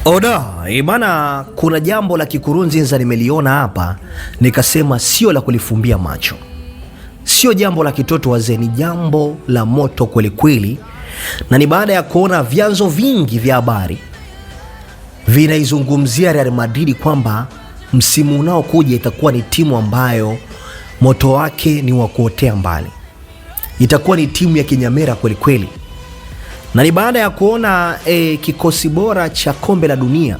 Oda, bana, kuna jambo la Kikurunziza nimeliona hapa, nikasema sio la kulifumbia macho, sio jambo la kitoto wazee, ni jambo la moto kweli kweli, na ni baada ya kuona vyanzo vingi vya habari vinaizungumzia Real Madrid kwamba msimu unaokuja itakuwa ni timu ambayo moto wake ni wa kuotea mbali, itakuwa ni timu ya kinyamera kweli kweli. Na ni baada ya kuona kikosi bora cha kombe la dunia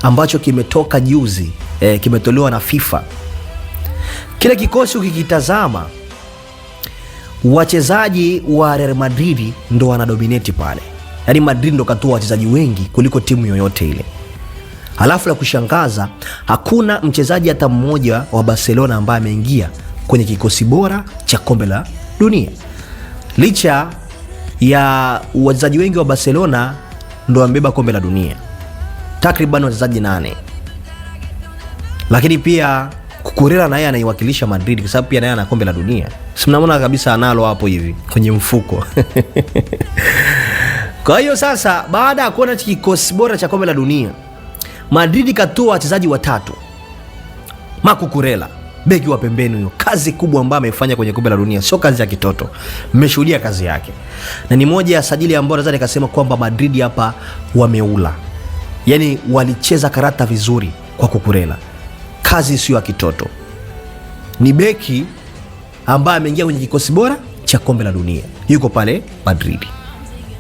ambacho kimetoka juzi, kimetolewa na FIFA. Kile kikosi ukikitazama, wachezaji wa Real Madrid ndo wanadominate pale. Yaani Madrid ndo katoa wachezaji wengi kuliko timu yoyote ile. Halafu la kushangaza, hakuna mchezaji hata mmoja wa Barcelona ambaye ameingia kwenye kikosi bora cha kombe la dunia. Licha ya wachezaji wengi wa Barcelona ndo wamebeba kombe la dunia, takriban wachezaji 8. Lakini pia Cucurella naye anaiwakilisha Madrid kwa sababu pia naye ana kombe la dunia. Si mnaona kabisa analo hapo hivi kwenye mfuko. Kwa hiyo sasa, baada ya kuona kikosi bora cha kombe la dunia, Madrid katoa wachezaji watatu. Cucurella, beki wa pembeni huyo, kazi kubwa ambayo amefanya kwenye kombe la dunia, sio kazi ya kitoto. Mmeshuhudia kazi yake. Na ni moja ya sajili ambayo naweza nikasema kwamba Madrid hapa wameula. Yaani walicheza karata vizuri kwa Cucurella. Kazi sio ya kitoto. Ni beki ambaye ameingia kwenye kikosi bora cha kombe la dunia, yuko pale Madrid.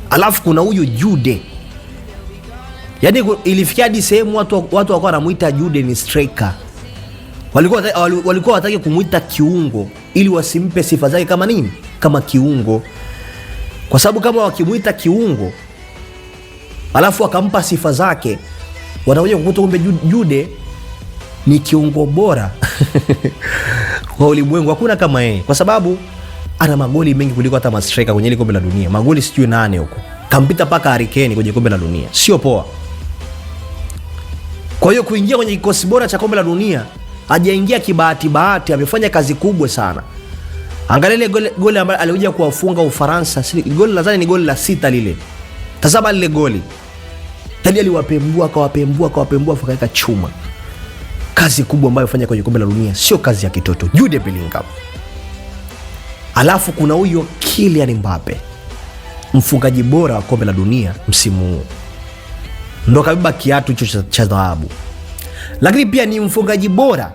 Alafu kuna huyu Jude. Yaani ilifikia hadi sehemu watu wakawa wanamuita Jude ni striker. Walikuwa wataki kumuita kiungo ili wasimpe sifa zake kama nini? Kama kiungo. Kwa sababu kama wakimuita kiungo alafu akampa sifa zake, wanakuja kukuta kumbe Jude ni kiungo bora kwa ulimwengu. Hakuna kama yeye, kwa sababu ana magoli mengi kuliko hata mastrika kwenye ile kombe la dunia. Magoli sijui 8 huko. Kampita paka Harry Kane kwenye kombe la dunia. Sio poa. Kwa hiyo kuingia kwenye kikosi bora cha kombe la dunia, hajaingia kibahati, amefanya kazi kubwa sana. Angalia ile goli ambalo alikuja kuwafunga Ufaransa, goli nadhani ni goli la 6 lile. Tazama lile goli. Tadi aliwapembua, akawapembua akaweka chuma. Kazi kubwa ambayo amefanya kwenye kombe la dunia, sio kazi ya kitoto. Jude Bellingham. Alafu kuna huyo Kylian Mbappe, mfungaji bora wa kombe la dunia msimu huu. Ndo kabeba kiatu hicho cha dhahabu. Lakini pia ni mfungaji bora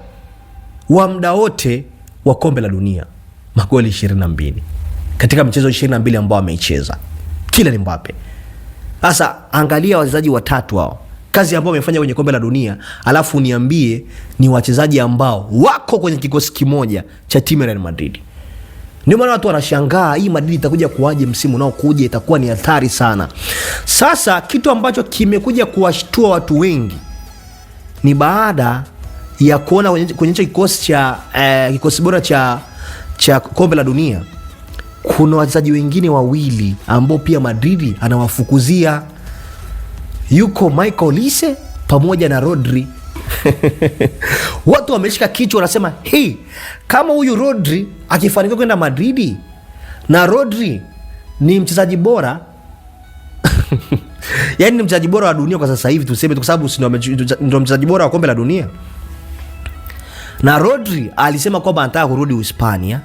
wa muda wote wa kombe la dunia. Magoli 22 katika mchezo 22 ambao ameicheza Kylian Mbappe. Sasa angalia wachezaji watatu hao, kazi ambao wamefanya kwenye kombe la dunia, alafu niambie ni wachezaji ambao wako kwenye kikosi kimoja cha timu ya Real Madrid. Ndio maana watu wanashangaa hii Madrid itakuja kuaje msimu unaokuja, itakuwa ni hatari sana. Sasa kitu ambacho kimekuja kuwashtua watu wengi ni baada ya kuona kwenye kikosi cha kikosi bora cha kombe la dunia, kuna wachezaji wengine wawili ambao pia Madrid anawafukuzia. Yuko Michael Olise pamoja na Rodri. Watu wameshika kichwa, wanasema kama huyu Rodri akifanikiwa kwenda Madrid, na Rodri ni mchezaji bora yaani ni mchezaji bora wa dunia kwa sasa hivi, tuseme kwa sababu ndio mchezaji bora wa kombe la dunia. Na Rodri alisema kwamba anataka kurudi Hispania,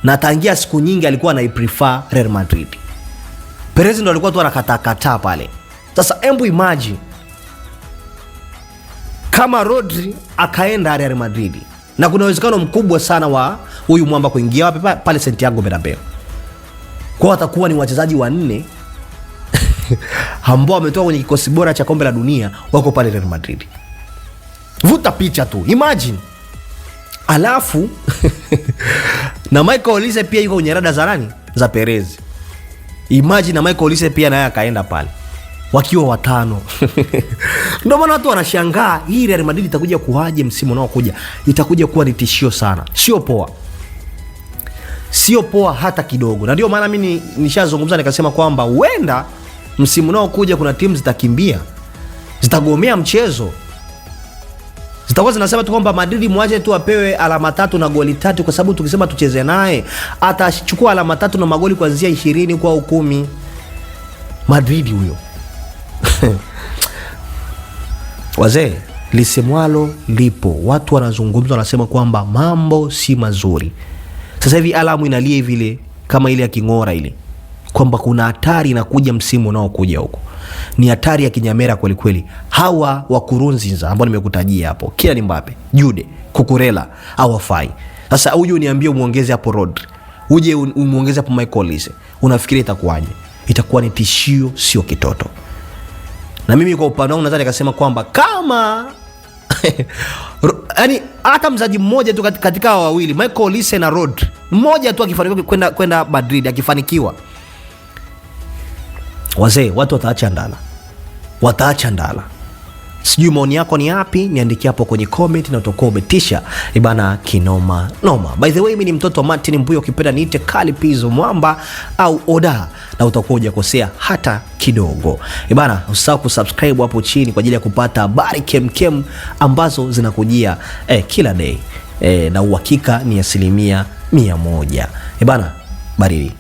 na tangia siku nyingi alikuwa anaiprefer Real Madrid. Perez ndo alikuwa tu anakataa pale. Sasa embu imagine kama Rodri akaenda Real Madrid, na kuna uwezekano mkubwa sana wa huyu mwamba kuingia wapi? Pale Santiago Bernabeu. Kwa atakuwa ni wachezaji 4 ambao wametoka kwenye kikosi bora cha kombe la dunia, wako pale Real Madrid. Vuta picha tu, imagine. Alafu na Michael Olise pia yuko kwenye rada za nani? Za Perez. Imagine na Michael Olise pia naye akaenda pale, wakiwa 5. Ndio maana watu wanashangaa hii Real Madrid itakuja kuaje msimu unaokuja. Itakuja kuwa ni tishio sana. Sio poa. Sio poa hata kidogo. Na ndio maana mimi nishazungumza nikasema kwamba huenda msimu unaokuja kuna timu zitakimbia, zitagomea mchezo. Zitakuwa zinasema tu kwamba Madrid mwache tu apewe alama 3 na goli 3, kwa sababu tukisema tucheze naye atachukua alama 3 na magoli kuanzia 20 kwa 10. Madrid huyo. Wazee, lisemwalo lipo. Watu wanazungumza, wanasema kwamba mambo si mazuri. Sasa hivi alamu inalia vile kama ile ya King'ora ile, kwamba kuna hatari inakuja msimu unaokuja huko. Ni hatari ya kinyamera kweli kweli. Hawa wa Nkurunziza ambao nimekutajia hapo, Kylian Mbappe, Jude, Cucurella, hawafai. Sasa huyu niambie umuongeze hapo Rodri, uje umuongeze hapo Michael Olise, unafikiri itakuwaje? Itakuwa ni tishio, sio kitoto. Na mimi kwa upande wangu nadhani nikasema kwamba kama yani hata mzaji mmoja tu katika wawili, Michael Olise na Rodri, mmoja tu akifanikiwa kwenda Madrid, akifanikiwa, wazee, watu wataacha ndala. Sijui maoni yako ni yapi? Niandikia hapo kwenye comment na utakuwa umetisha ibana kinoma noma. By the way, mimi ni mtoto wa Martin Mbuyo, ukipenda niite Kali Pizo Mwamba au Oda, na utakuwa hujakosea hata kidogo. Ibana, usisahau kusubscribe hapo chini kwa ajili ya kupata habari kemkem ambazo zinakujia kila day. Na uhakika ni 100%. Ibana, baridi.